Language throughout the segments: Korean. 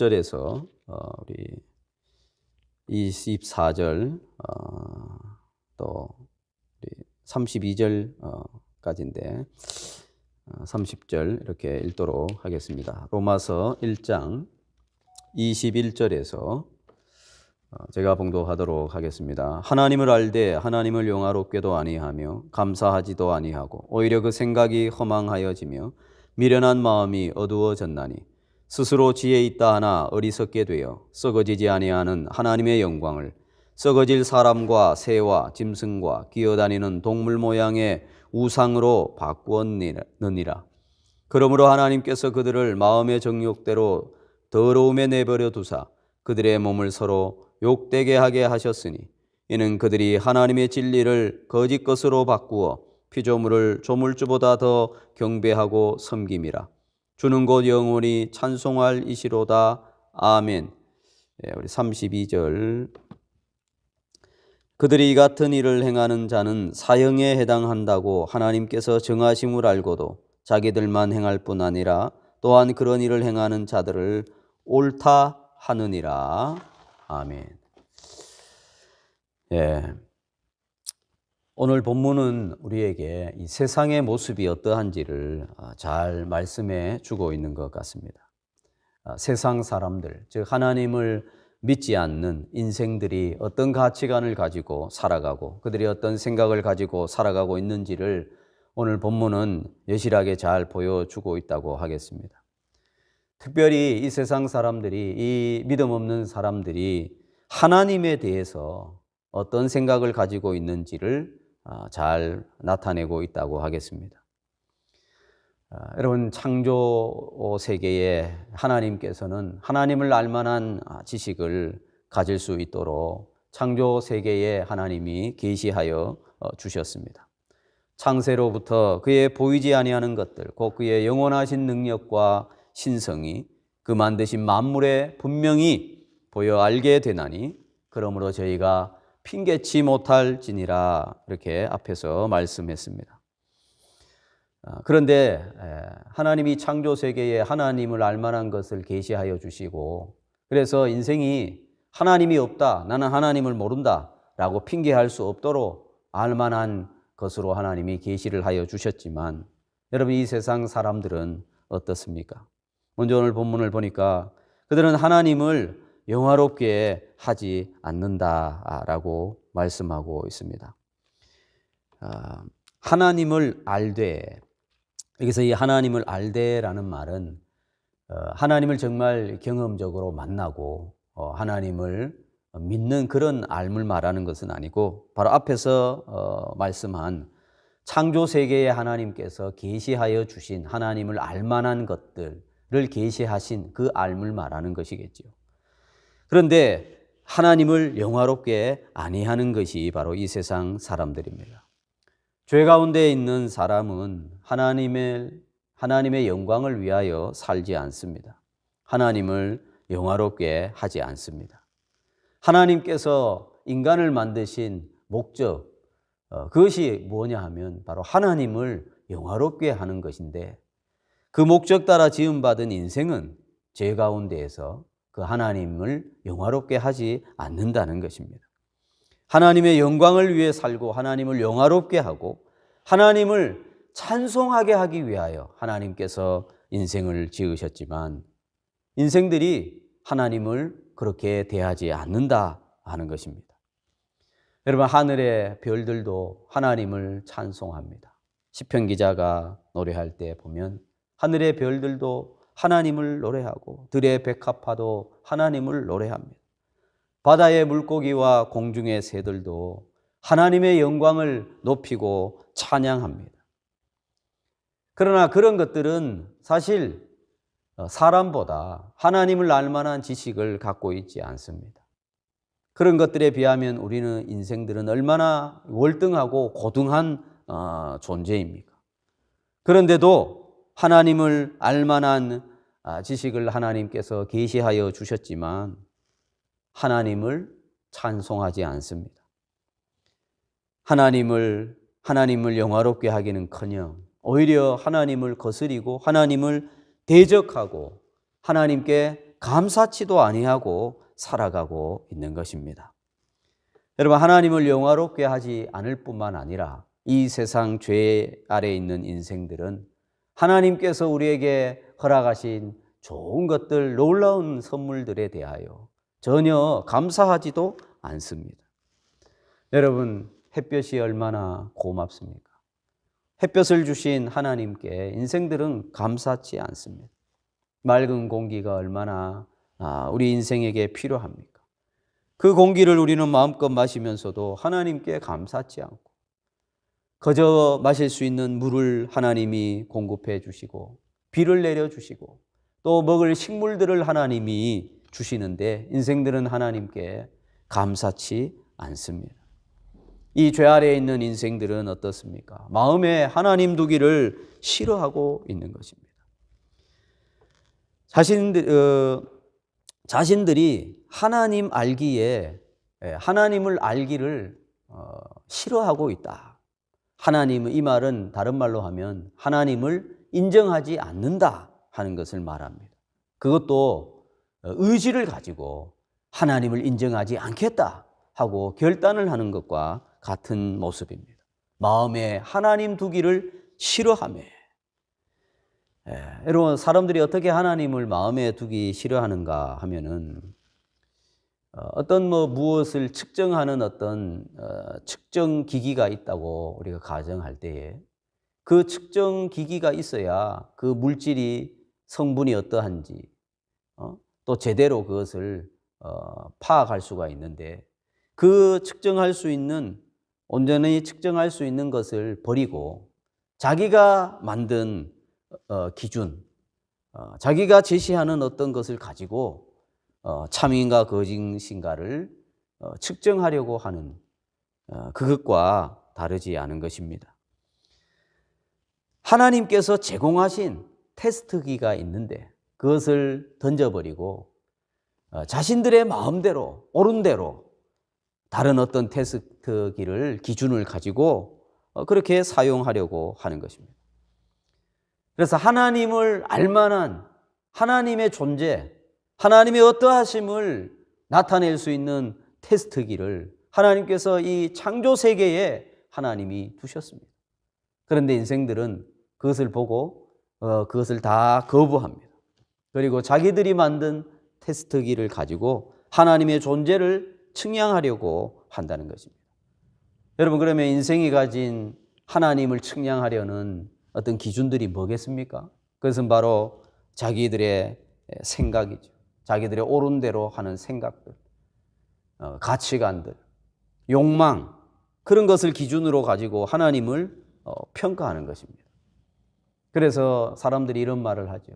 21절에서 우리 24절 또 우리 32절까지인데 30절 이렇게 읽도록 하겠습니다. 로마서 1장 21절에서 제가 봉독하도록 하겠습니다. 하나님을 알되 하나님을 영화롭게도 아니하며 감사하지도 아니하고 오히려 그 생각이 허망하여지며 미련한 마음이 어두워졌나니 스스로 지혜 있다 하나 어리석게 되어 썩어지지 아니하는 하나님의 영광을 썩어질 사람과 새와 짐승과 기어다니는 동물 모양의 우상으로 바꾸었느니라. 그러므로 하나님께서 그들을 마음의 정욕대로 더러움에 내버려 두사 그들의 몸을 서로 욕되게 하게 하셨으니 이는 그들이 하나님의 진리를 거짓 것으로 바꾸어 피조물을 조물주보다 더 경배하고 섬김이라. 주는 곧 영원히 찬송할 이시로다. 아멘. 우리 32절. 그들이 이 같은 일을 행하는 자는 사형에 해당한다고 하나님께서 정하심을 알고도 자기들만 행할 뿐 아니라 또한 그런 일을 행하는 자들을 옳다 하느니라. 아멘. 오늘 본문은 우리에게 이 세상의 모습이 어떠한지를 잘 말씀해 주고 있는 것 같습니다. 세상 사람들, 즉 하나님을 믿지 않는 인생들이 어떤 가치관을 가지고 살아가고 그들이 어떤 생각을 가지고 살아가고 있는지를 오늘 본문은 여실하게 잘 보여주고 있다고 하겠습니다. 특별히 이 세상 사람들이, 이 믿음 없는 사람들이 하나님에 대해서 어떤 생각을 가지고 있는지를 잘 나타내고 있다고 하겠습니다. 여러분, 창조 세계에 하나님께서는 하나님을 알만한 지식을 가질 수 있도록 창조 세계에 하나님이 계시하여 주셨습니다. 창세로부터 그의 보이지 아니하는 것들, 곧 그의 영원하신 능력과 신성이 그 만드신 만물에 분명히 보여 알게 되나니 그러므로 저희가 핑계치 못할지니라 이렇게 앞에서 말씀했습니다. 그런데 하나님이 창조 세계에 하나님을 알만한 것을 계시하여 주시고 그래서 인생이 하나님이 없다, 나는 하나님을 모른다 라고 핑계할 수 없도록 알만한 것으로 하나님이 계시를 하여 주셨지만 여러분, 이 세상 사람들은 어떻습니까? 먼저 오늘 본문을 보니까 그들은 하나님을 영화롭게 하지 않는다라고 말씀하고 있습니다. 하나님을 알되, 여기서 이 하나님을 알되라는 말은 하나님을 정말 경험적으로 만나고 하나님을 믿는 그런 알물 말하는 것은 아니고 바로 앞에서 말씀한 창조 세계에 하나님께서 계시하여 주신 하나님을 알만한 것들을 계시하신 그 알물 말하는 것이겠죠. 그런데 하나님을 영화롭게 아니하는 것이 바로 이 세상 사람들입니다. 죄 가운데 있는 사람은 하나님의 영광을 위하여 살지 않습니다. 하나님을 영화롭게 하지 않습니다. 하나님께서 인간을 만드신 목적, 그것이 뭐냐 하면 바로 하나님을 영화롭게 하는 것인데 그 목적 따라 지음받은 인생은 죄 가운데에서 그 하나님을 영화롭게 하지 않는다는 것입니다. 하나님의 영광을 위해 살고 하나님을 영화롭게 하고 하나님을 찬송하게 하기 위하여 하나님께서 인생을 지으셨지만 인생들이 하나님을 그렇게 대하지 않는다 하는 것입니다. 여러분, 하늘의 별들도 하나님을 찬송합니다. 시편 기자가 노래할 때 보면 하늘의 별들도 하나님을 노래하고 들의 백합화도 하나님을 노래합니다. 바다의 물고기와 공중의 새들도 하나님의 영광을 높이고 찬양합니다. 그러나 그런 것들은 사실 사람보다 하나님을 알 만한 지식을 갖고 있지 않습니다. 그런 것들에 비하면 우리는 인생들은 얼마나 월등하고 고등한 존재입니까? 그런데도 하나님을 알 만한 지식을 하나님께서 계시하여 주셨지만 하나님을 찬송하지 않습니다. 하나님을 영화롭게 하기는커녕 오히려 하나님을 거스리고 하나님을 대적하고 하나님께 감사치도 아니하고 살아가고 있는 것입니다. 여러분, 하나님을 영화롭게 하지 않을 뿐만 아니라 이 세상 죄 아래에 있는 인생들은 하나님께서 우리에게 허락하신 좋은 것들, 놀라운 선물들에 대하여 전혀 감사하지도 않습니다. 여러분, 햇볕이 얼마나 고맙습니까? 햇볕을 주신 하나님께 인생들은 감사치 않습니다. 맑은 공기가 얼마나 우리 인생에게 필요합니까? 그 공기를 우리는 마음껏 마시면서도 하나님께 감사치 않고 그저 마실 수 있는 물을 하나님이 공급해 주시고 비를 내려 주시고 또 먹을 식물들을 하나님이 주시는데 인생들은 하나님께 감사치 않습니다. 이 죄 아래에 있는 인생들은 어떻습니까? 마음에 하나님 두기를 싫어하고 있는 것입니다. 자신들이 하나님 알기에 하나님을 알기를 싫어하고 있다. 하나님은, 이 말은 다른 말로 하면 하나님을 인정하지 않는다 하는 것을 말합니다. 그것도 의지를 가지고 하나님을 인정하지 않겠다 하고 결단을 하는 것과 같은 모습입니다. 마음에 하나님 두기를 싫어하며, 여러분, 사람들이 어떻게 하나님을 마음에 두기 싫어하는가 하면은 어떤 무엇을 측정하는 어떤 측정 기기가 있다고 우리가 가정할 때에 그 측정 기기가 있어야 그 물질이 성분이 어떠한지 또 제대로 그것을 파악할 수가 있는데 그 측정할 수 있는, 온전히 측정할 수 있는 것을 버리고 자기가 만든 기준, 자기가 제시하는 어떤 것을 가지고 참인가 거짓인가를 측정하려고 하는 그것과 다르지 않은 것입니다. 하나님께서 제공하신 테스트기가 있는데 그것을 던져버리고 자신들의 마음대로, 옳은 대로 다른 어떤 테스트기를, 기준을 가지고 그렇게 사용하려고 하는 것입니다. 그래서 하나님을 알만한 하나님의 존재, 하나님의 어떠하심을 나타낼 수 있는 테스트기를 하나님께서 이 창조 세계에 하나님이 두셨습니다. 그런데 인생들은 그것을 보고 그것을 다 거부합니다. 그리고 자기들이 만든 테스트기를 가지고 하나님의 존재를 측량하려고 한다는 것입니다. 여러분, 그러면 인생이 가진 하나님을 측량하려는 어떤 기준들이 뭐겠습니까? 그것은 바로 자기들의 생각이죠. 자기들의 옳은 대로 하는 생각들, 가치관들, 욕망, 그런 것을 기준으로 가지고 하나님을 평가하는 것입니다. 그래서 사람들이 이런 말을 하죠.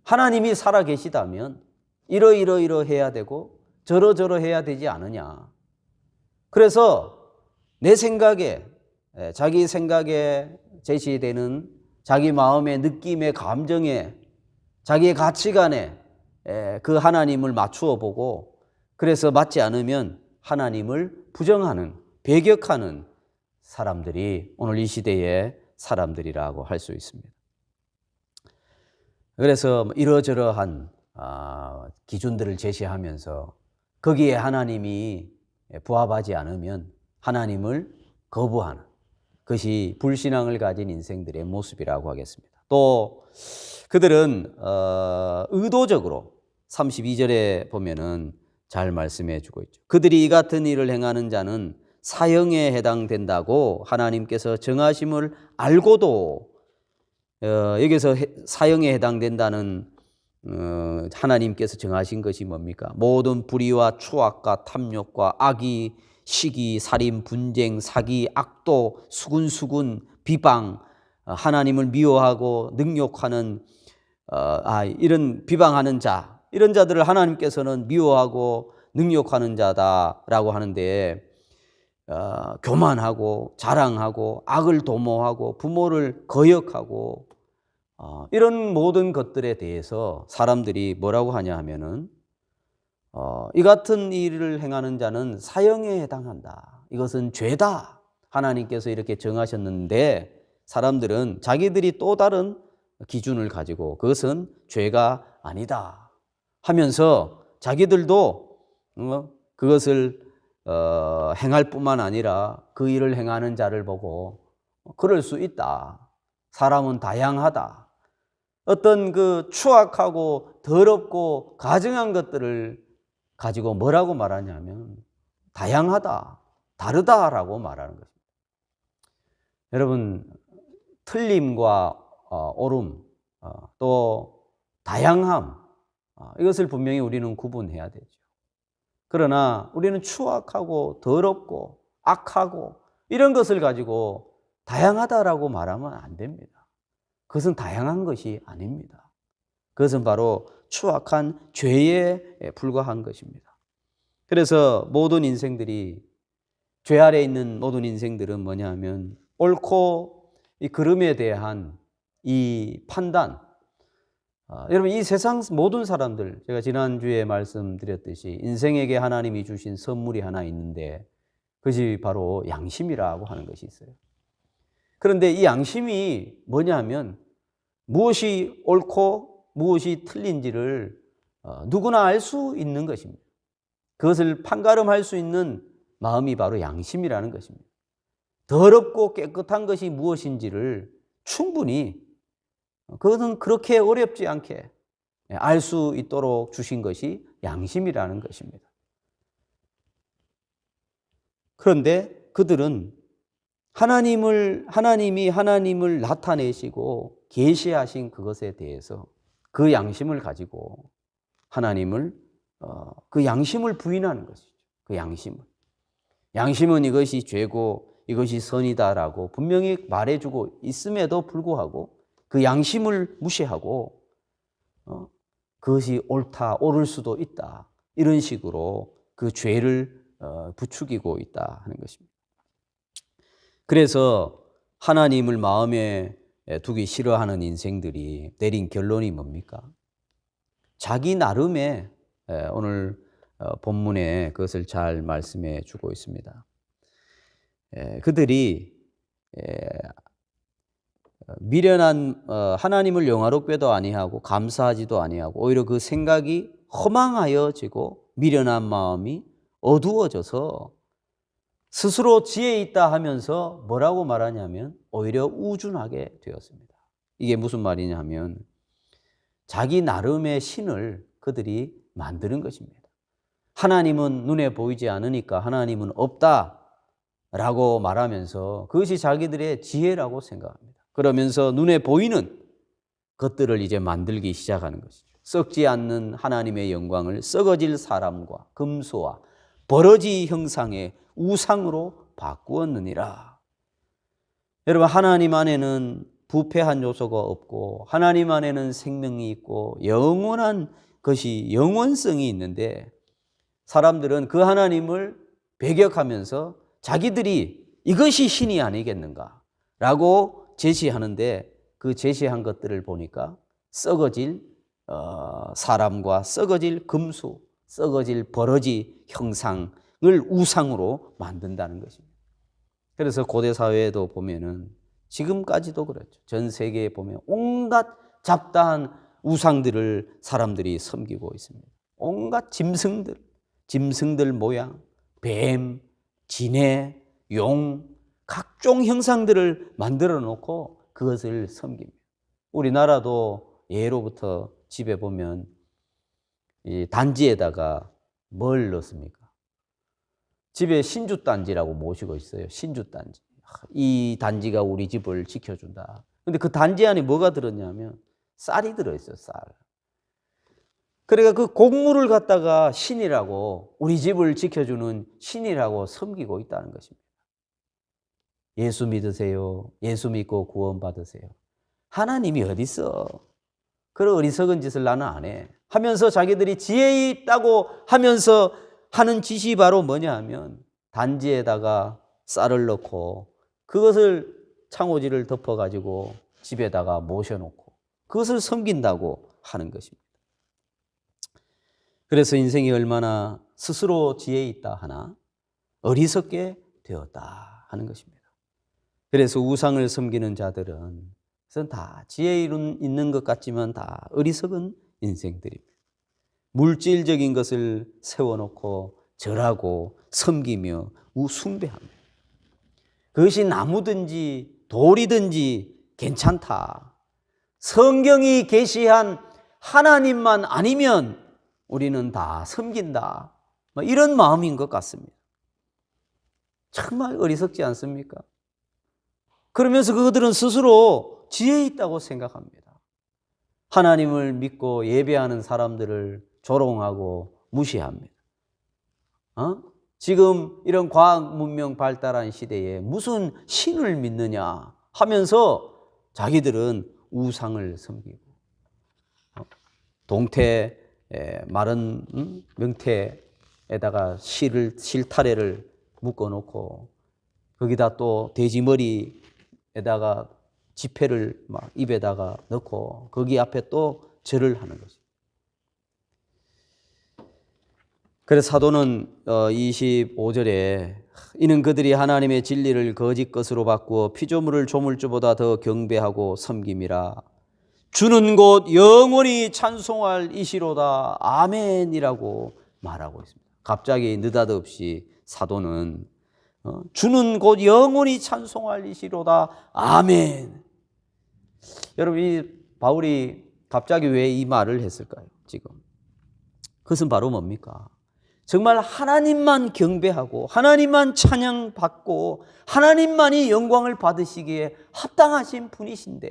하나님이 살아 계시다면 이러이러이러해야 되고 저러저러해야 되지 않느냐. 그래서 내 생각에, 자기 생각에 제시되는 자기 마음의 느낌의 감정에, 자기의 가치관에 그 하나님을 맞추어 보고 그래서 맞지 않으면 하나님을 부정하는, 배격하는 사람들이 오늘 이 시대의 사람들이라고 할 수 있습니다. 그래서 이러저러한 기준들을 제시하면서 거기에 하나님이 부합하지 않으면 하나님을 거부하는 그것이 불신앙을 가진 인생들의 모습이라고 하겠습니다. 또 그들은 의도적으로 32절에 보면은 잘 말씀해 주고 있죠. 그들이 이 같은 일을 행하는 자는 사형에 해당된다고 하나님께서 정하심을 알고도 여기서 사형에 해당된다는 하나님께서 정하신 것이 뭡니까? 모든 불의와 추악과 탐욕과 악의, 시기, 살인, 분쟁, 사기, 악도, 수군수군, 비방, 하나님을 미워하고 능욕하는 이런 비방하는 자, 이런 자들을 하나님께서는 미워하고 능욕하는 자다라고 하는데 교만하고 자랑하고 악을 도모하고 부모를 거역하고 이런 모든 것들에 대해서 사람들이 뭐라고 하냐 하면은 이 같은 일을 행하는 자는 사형에 해당한다. 이것은 죄다. 하나님께서 이렇게 정하셨는데 사람들은 자기들이 또 다른 기준을 가지고 그것은 죄가 아니다. 하면서 자기들도 그것을 행할 뿐만 아니라 그 일을 행하는 자를 보고 그럴 수 있다. 사람은 다양하다. 어떤 그 추악하고 더럽고 가증한 것들을 가지고 뭐라고 말하냐면 다양하다, 다르다라고 말하는 것입니다. 여러분, 틀림과 옳음, 또 다양함, 이것을 분명히 우리는 구분해야 되죠. 그러나 우리는 추악하고 더럽고 악하고 이런 것을 가지고 다양하다라고 말하면 안 됩니다. 그것은 다양한 것이 아닙니다. 그것은 바로 추악한 죄에 불과한 것입니다. 그래서 모든 인생들이, 죄 아래 있는 모든 인생들은 뭐냐 하면 옳고 이 그름에 대한 이 판단, 여러분, 이 세상 모든 사람들, 제가 지난주에 말씀드렸듯이 인생에게 하나님이 주신 선물이 하나 있는데 그것이 바로 양심이라고 하는 것이 있어요. 그런데 이 양심이 뭐냐 하면 무엇이 옳고 무엇이 틀린지를 누구나 알 수 있는 것입니다. 그것을 판가름할 수 있는 마음이 바로 양심이라는 것입니다. 더럽고 깨끗한 것이 무엇인지를 충분히, 그것은 그렇게 어렵지 않게 알 수 있도록 주신 것이 양심이라는 것입니다. 그런데 그들은 하나님이 하나님을 나타내시고 계시하신 그것에 대해서 그 양심을 가지고 하나님을 그 양심을 부인하는 것이죠. 그 양심은 이것이 죄고 이것이 선이다라고 분명히 말해주고 있음에도 불구하고 그 양심을 무시하고 그것이 옳다, 옳을 수도 있다, 이런 식으로 그 죄를 부추기고 있다 하는 것입니다. 그래서 하나님을 마음에 두기 싫어하는 인생들이 내린 결론이 뭡니까? 자기 나름의, 오늘 본문에 그것을 잘 말씀해 주고 있습니다. 그들이 미련한 하나님을 영화롭게도 아니하고 감사하지도 아니하고 오히려 그 생각이 허망하여지고 미련한 마음이 어두워져서 스스로 지혜 있다 하면서 뭐라고 말하냐면 오히려 우준하게 되었습니다. 이게 무슨 말이냐 하면 자기 나름의 신을 그들이 만드는 것입니다. 하나님은 눈에 보이지 않으니까 하나님은 없다라고 말하면서 그것이 자기들의 지혜라고 생각합니다. 그러면서 눈에 보이는 것들을 이제 만들기 시작하는 것이죠. 썩지 않는 하나님의 영광을 썩어질 사람과 금수와 버러지 형상의 우상으로 바꾸었느니라. 여러분, 하나님 안에는 부패한 요소가 없고 하나님 안에는 생명이 있고 영원한 것이, 영원성이 있는데 사람들은 그 하나님을 배격하면서 자기들이 이것이 신이 아니겠는가 라고 제시하는데 그 제시한 것들을 보니까 썩어질 사람과 썩어질 금수, 썩어질 버러지 형상을 우상으로 만든다는 것입니다. 그래서 고대 사회에도 보면은 지금까지도 그렇죠. 전 세계에 보면 온갖 잡다한 우상들을 사람들이 섬기고 있습니다. 온갖 짐승들 모양, 뱀, 지네, 용, 각종 형상들을 만들어 놓고 그것을 섬깁니다. 우리나라도 예로부터 집에 보면 이 단지에다가 뭘 넣습니까? 집에 신주단지라고 모시고 있어요. 신주단지. 이 단지가 우리 집을 지켜준다. 근데 그 단지 안에 뭐가 들었냐면 쌀이 들어있어요. 쌀. 그러니까 그 곡물을 갖다가 신이라고, 우리 집을 지켜주는 신이라고 섬기고 있다는 것입니다. 예수 믿으세요. 예수 믿고 구원 받으세요. 하나님이 어디 있어? 그런 어리석은 짓을 나는 안 해. 하면서 자기들이 지혜 있다고 하면서 하는 짓이 바로 뭐냐 하면 단지에다가 쌀을 넣고 그것을 창호지를 덮어가지고 집에다가 모셔놓고 그것을 섬긴다고 하는 것입니다. 그래서 인생이 얼마나 스스로 지혜 있다 하나 어리석게 되었다 하는 것입니다. 그래서 우상을 섬기는 자들은 다 지혜 있는 것 같지만 다 어리석은 인생들입니다. 물질적인 것을 세워놓고 절하고 섬기며 숭배합니다. 그것이 나무든지 돌이든지 괜찮다. 성경이 계시한 하나님만 아니면 우리는 다 섬긴다. 이런 마음인 것 같습니다. 정말 어리석지 않습니까? 그러면서 그들은 스스로 지혜 있다고 생각합니다. 하나님을 믿고 예배하는 사람들을 조롱하고 무시합니다. 지금 이런 과학 문명 발달한 시대에 무슨 신을 믿느냐 하면서 자기들은 우상을 섬기고 동태 마른 명태에다가 실타래를 묶어놓고 거기다 또 돼지머리에다가 지폐를 막 입에다가 넣고 거기 앞에 또 절을 하는 거죠. 그래서 사도는 25절에 이는 그들이 하나님의 진리를 거짓 것으로 바꾸어 피조물을 조물주보다 더 경배하고 섬김이라. 주는 곧 영원히 찬송할 이시로다. 아멘이라고 말하고 있습니다. 갑자기 느닷없이 사도는 주는 곧 영원히 찬송할 이시로다. 아멘. 여러분, 이 바울이 갑자기 왜 이 말을 했을까요? 지금 그것은 바로 뭡니까? 정말 하나님만 경배하고 하나님만 찬양받고 하나님만이 영광을 받으시기에 합당하신 분이신데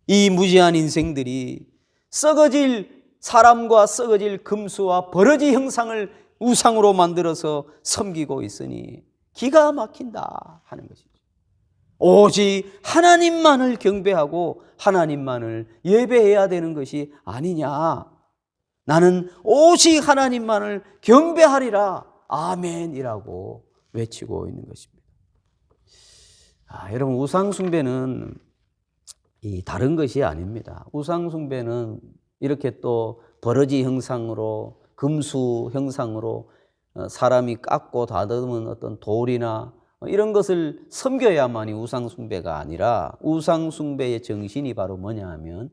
이 무지한 인생들이 썩어질 사람과 썩어질 금수와 버러지 형상을 우상으로 만들어서 섬기고 있으니 기가 막힌다 하는 것이죠. 오직 하나님만을 경배하고 하나님만을 예배해야 되는 것이 아니냐. 나는 오직 하나님만을 경배하리라. 아멘이라고 외치고 있는 것입니다. 여러분, 우상숭배는 다른 것이 아닙니다. 우상숭배는 이렇게 또 버러지 형상으로 금수 형상으로 사람이 깎고 다듬은 어떤 돌이나 이런 것을 섬겨야만이 우상숭배가 아니라 우상숭배의 정신이 바로 뭐냐 하면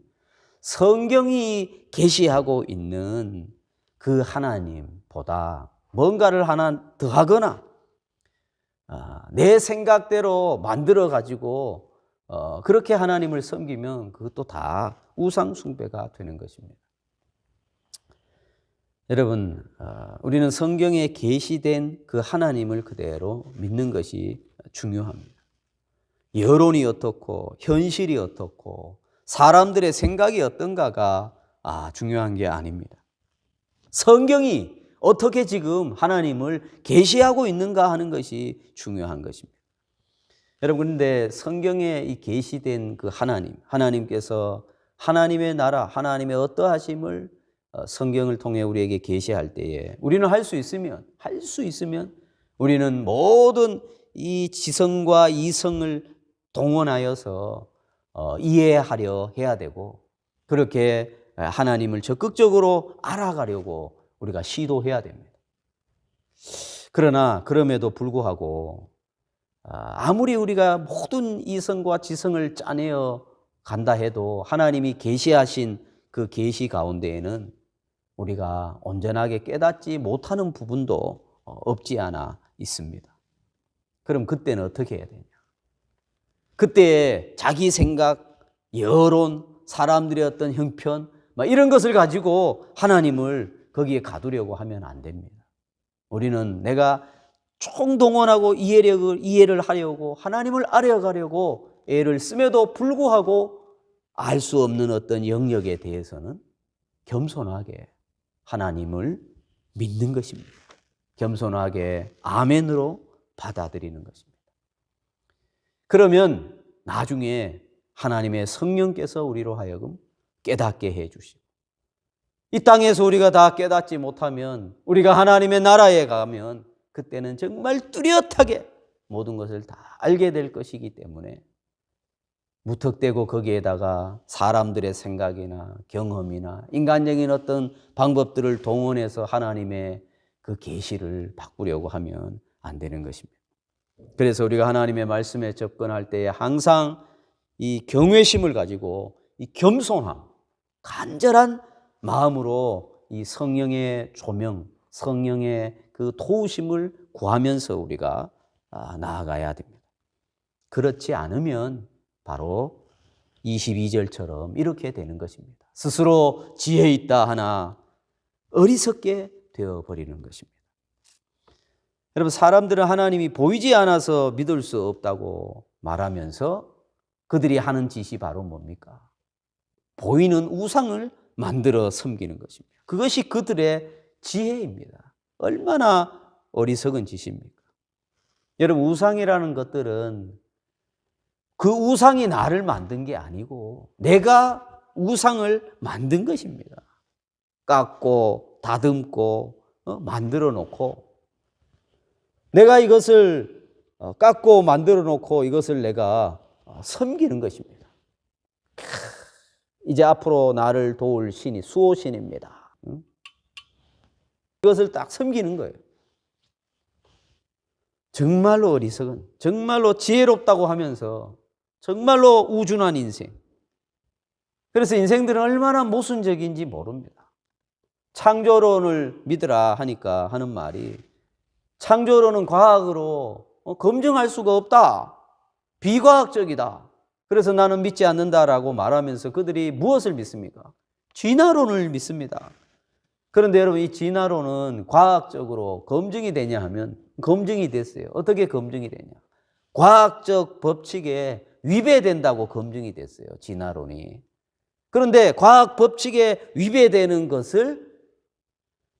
성경이 계시하고 있는 그 하나님보다 뭔가를 하나 더하거나 내 생각대로 만들어 가지고 그렇게 하나님을 섬기면 그것도 다 우상숭배가 되는 것입니다. 여러분, 우리는 성경에 계시된 그 하나님을 그대로 믿는 것이 중요합니다. 여론이 어떻고 현실이 어떻고 사람들의 생각이 어떤가가 중요한 게 아닙니다. 성경이 어떻게 지금 하나님을 계시하고 있는가 하는 것이 중요한 것입니다. 여러분, 그런데 성경에 이 계시된 그 하나님께서 하나님의 나라, 하나님의 어떠하심을 성경을 통해 우리에게 계시할 때에 우리는 할 수 있으면 우리는 모든 이 지성과 이성을 동원하여서 이해하려 해야 되고 그렇게 하나님을 적극적으로 알아가려고 우리가 시도해야 됩니다. 그러나 그럼에도 불구하고 아무리 우리가 모든 이성과 지성을 짜내어 간다 해도 하나님이 계시하신 그 계시 가운데에는 우리가 온전하게 깨닫지 못하는 부분도 없지 않아 있습니다. 그럼 그때는 어떻게 해야 되냐? 그때 자기 생각, 여론, 사람들의 어떤 형편 이런 것을 가지고 하나님을 거기에 가두려고 하면 안 됩니다. 우리는 내가 총동원하고 이해를 하려고 하나님을 알아가려고 애를 씀에도 불구하고 알 수 없는 어떤 영역에 대해서는 겸손하게 하나님을 믿는 것입니다. 겸손하게 아멘으로 받아들이는 것입니다. 그러면 나중에 하나님의 성령께서 우리로 하여금 깨닫게 해 주시고 이 땅에서 우리가 다 깨닫지 못하면 우리가 하나님의 나라에 가면 그때는 정말 뚜렷하게 모든 것을 다 알게 될 것이기 때문에 무턱대고 거기에다가 사람들의 생각이나 경험이나 인간적인 어떤 방법들을 동원해서 하나님의 그 계시를 바꾸려고 하면 안 되는 것입니다. 그래서 우리가 하나님의 말씀에 접근할 때에 항상 이 경외심을 가지고 이 겸손함, 간절한 마음으로 이 성령의 조명, 성령의 그 도우심을 구하면서 우리가 나아가야 됩니다. 그렇지 않으면 바로 22절처럼 이렇게 되는 것입니다. 스스로 지혜 있다 하나 어리석게 되어버리는 것입니다. 여러분, 사람들은 하나님이 보이지 않아서 믿을 수 없다고 말하면서 그들이 하는 짓이 바로 뭡니까? 보이는 우상을 만들어 섬기는 것입니다. 그것이 그들의 지혜입니다. 얼마나 어리석은 짓입니까? 여러분, 우상이라는 것들은 그 우상이 나를 만든 게 아니고 내가 우상을 만든 것입니다. 깎고 다듬고 만들어 놓고 내가 이것을 깎고 만들어 놓고 이것을 내가 섬기는 것입니다. 이제 앞으로 나를 도울 신이 수호신입니다. 이것을 딱 섬기는 거예요. 정말로 어리석은, 정말로 지혜롭다고 하면서 정말로 우준한 인생. 그래서 인생들은 얼마나 모순적인지 모릅니다. 창조론을 믿으라 하니까 하는 말이 창조론은 과학으로 검증할 수가 없다. 비과학적이다. 그래서 나는 믿지 않는다라고 말하면서 그들이 무엇을 믿습니까? 진화론을 믿습니다. 그런데 여러분, 이 진화론은 과학적으로 검증이 되냐 하면 검증이 됐어요. 어떻게 검증이 되냐? 과학적 법칙에 위배된다고 검증이 됐어요. 진화론이. 그런데 과학 법칙에 위배되는 것을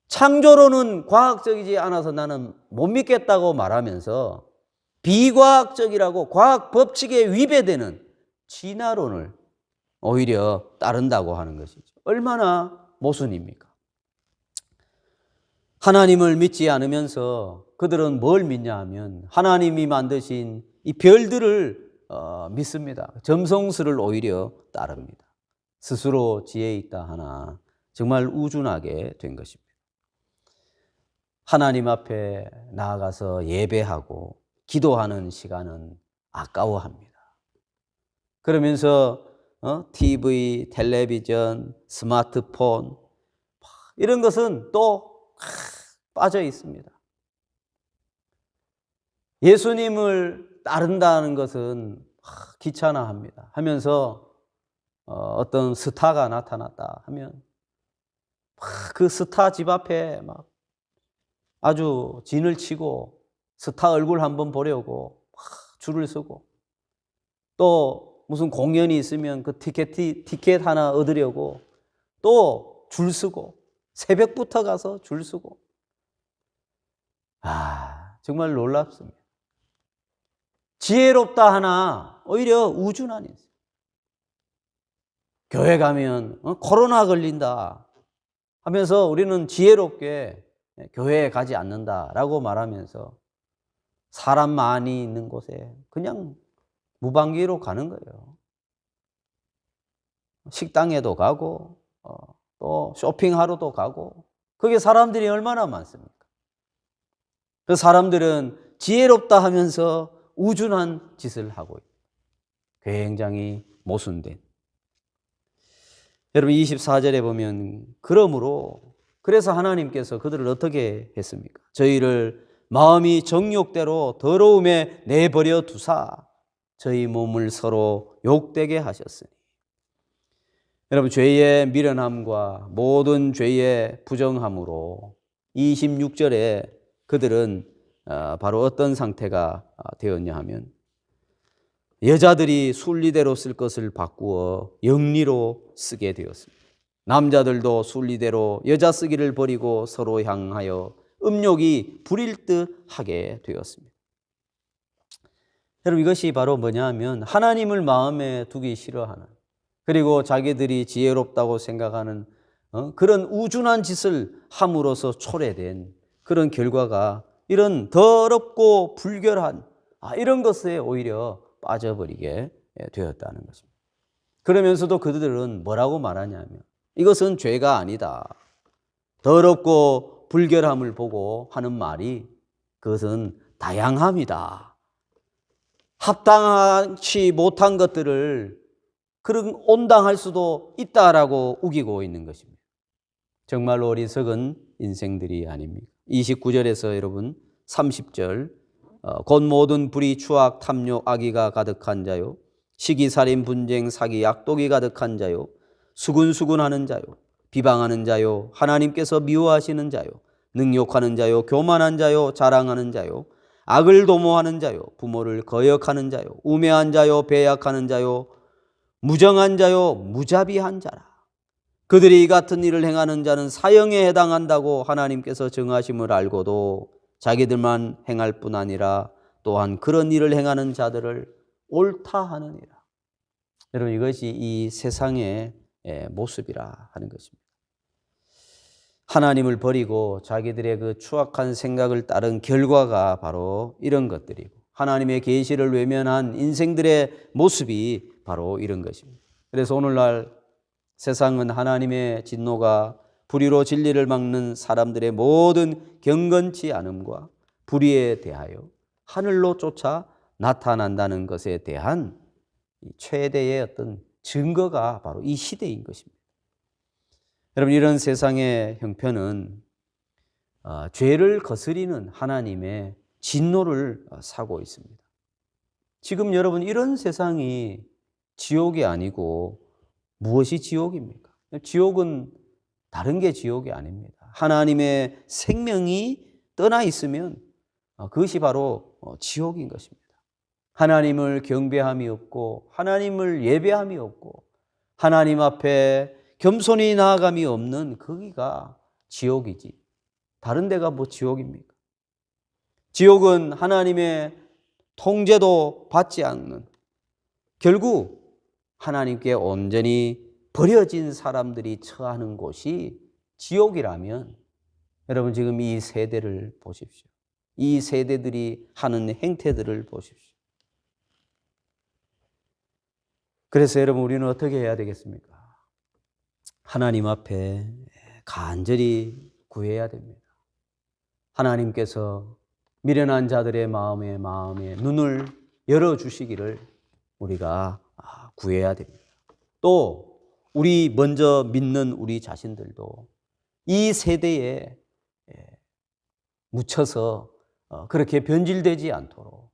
창조론은 과학적이지 않아서 나는 못 믿겠다고 말하면서 비과학적이라고 과학 법칙에 위배되는 진화론을 오히려 따른다고 하는 것이죠. 얼마나 모순입니까? 하나님을 믿지 않으면서 그들은 뭘 믿냐 하면 하나님이 만드신 이 별들을 믿습니다. 점성술을 오히려 따릅니다. 스스로 지혜 있다 하나 정말 우준하게 된 것입니다. 하나님 앞에 나아가서 예배하고 기도하는 시간은 아까워합니다. 그러면서 TV, 텔레비전, 스마트폰 이런 것은 또 빠져 있습니다. 예수님을 따른다는 것은 귀찮아합니다. 하면서 어떤 스타가 나타났다 하면 그 스타 집 앞에 막 아주 진을 치고 스타 얼굴 한번 보려고 줄을 서고 또 무슨 공연이 있으면 그 티켓 하나 얻으려고 또 줄 서고 새벽부터 가서 줄 서고 정말 놀랍습니다. 지혜롭다 하나 오히려 우준한 인생. 교회 가면 코로나 걸린다 하면서 우리는 지혜롭게 교회에 가지 않는다라고 말하면서 사람 많이 있는 곳에 그냥 무방비로 가는 거예요. 식당에도 가고 또 쇼핑하러도 가고 거기에 사람들이 얼마나 많습니까? 그 사람들은 지혜롭다 하면서 우준한 짓을 하고 있다. 굉장히 모순된. 여러분 24절에 보면 그래서 하나님께서 그들을 어떻게 했습니까? 저희를 마음이 정욕대로 더러움에 내버려 두사 저희 몸을 서로 욕되게 하셨으니. 여러분 죄의 미련함과 모든 죄의 부정함으로 26절에 그들은 바로 어떤 상태가 되었냐 하면 여자들이 순리대로 쓸 것을 바꾸어 영리로 쓰게 되었습니다. 남자들도 순리대로 여자 쓰기를 버리고 서로 향하여 음욕이 부릴 듯 하게 되었습니다. 여러분 이것이 바로 뭐냐 하면 하나님을 마음에 두기 싫어하는 그리고 자기들이 지혜롭다고 생각하는 그런 우준한 짓을 함으로써 초래된 그런 결과가 이런 더럽고 불결한 이런 것에 오히려 빠져버리게 되었다는 것입니다. 그러면서도 그들은 뭐라고 말하냐면 이것은 죄가 아니다. 더럽고 불결함을 보고 하는 말이 그것은 다양함이다. 합당하지 못한 것들을 그런 온당할 수도 있다라고 우기고 있는 것입니다. 정말로 어리석은 인생들이 아닙니까? 29절에서 여러분 30절 곧 모든 불의, 추악, 탐욕, 악의가 가득한 자요, 시기, 살인, 분쟁, 사기, 약독이 가득한 자요, 수군수군하는 자요, 비방하는 자요, 하나님께서 미워하시는 자요, 능욕하는 자요, 교만한 자요, 자랑하는 자요, 악을 도모하는 자요, 부모를 거역하는 자요, 우매한 자요, 배약하는 자요, 무정한 자요, 무자비한 자라. 그들이 이 같은 일을 행하는 자는 사형에 해당한다고 하나님께서 정하심을 알고도 자기들만 행할 뿐 아니라 또한 그런 일을 행하는 자들을 옳다 하느니라. 여러분, 이것이 이 세상의 모습이라 하는 것입니다. 하나님을 버리고 자기들의 그 추악한 생각을 따른 결과가 바로 이런 것들이고, 하나님의 계시를 외면한 인생들의 모습이 바로 이런 것입니다. 그래서 오늘날 세상은 하나님의 진노가 불의로 진리를 막는 사람들의 모든 경건치 않음과 불의에 대하여 하늘로 쫓아 나타난다는 것에 대한 최대의 어떤 증거가 바로 이 시대인 것입니다. 여러분, 이런 세상의 형편은 죄를 거스리는 하나님의 진노를 사고 있습니다. 지금 여러분, 이런 세상이 지옥이 아니고 무엇이 지옥입니까? 지옥은 다른 게 지옥이 아닙니다. 하나님의 생명이 떠나 있으면 그것이 바로 지옥인 것입니다. 하나님을 경배함이 없고 하나님을 예배함이 없고 하나님 앞에 겸손히 나아감이 없는 거기가 지옥이지, 다른 데가 뭐 지옥입니까? 지옥은 하나님의 통제도 받지 않는, 결국 하나님께 온전히 버려진 사람들이 처하는 곳이 지옥이라면, 여러분 지금 이 세대를 보십시오. 이 세대들이 하는 행태들을 보십시오. 그래서 여러분, 우리는 어떻게 해야 되겠습니까? 하나님 앞에 간절히 구해야 됩니다. 하나님께서 미련한 자들의 마음에 눈을 열어주시기를 우리가 구해야 됩니다. 또 우리 먼저 믿는 우리 자신들도 이 세대에 묻혀서 그렇게 변질되지 않도록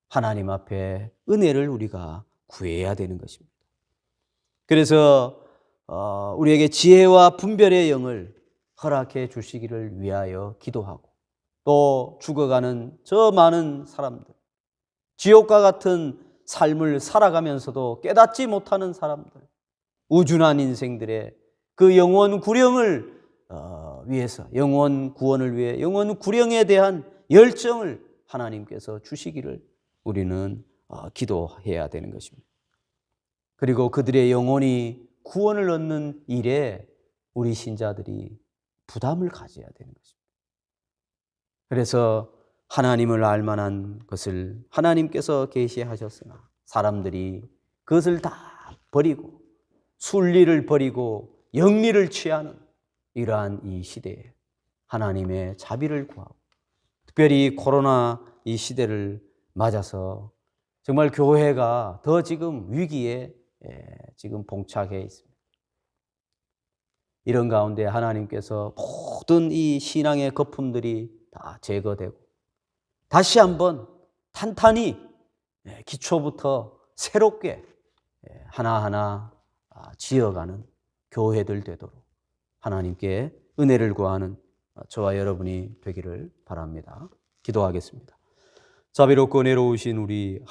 하나님 앞에 은혜를 우리가 구해야 되는 것입니다. 그래서 우리에게 지혜와 분별의 영을 허락해 주시기를 위하여 기도하고, 또 죽어가는 저 많은 사람들, 지옥과 같은 삶을 살아가면서도 깨닫지 못하는 사람들, 우준한 인생들의 그 영원 구령을 위해서, 영원 구원을 위해 영원 구령에 대한 열정을 하나님께서 주시기를 우리는 기도해야 되는 것입니다. 그리고 그들의 영혼이 구원을 얻는 일에 우리 신자들이 부담을 가져야 되는 것입니다. 그래서 하나님을 알 만한 것을 하나님께서 계시하셨으나 사람들이 그것을 다 버리고 순리를 버리고 영리를 취하는 이러한 이 시대에 하나님의 자비를 구하고, 특별히 코로나 이 시대를 맞아서 정말 교회가 더 지금 위기에 지금 봉착해 있습니다. 이런 가운데 하나님께서 모든 이 신앙의 거품들이 다 제거되고 다시 한번 탄탄히 기초부터 새롭게 하나하나 지어가는 교회들 되도록 하나님께 은혜를 구하는 저와 여러분이 되기를 바랍니다. 기도하겠습니다. 자비롭고 은혜로우신 우리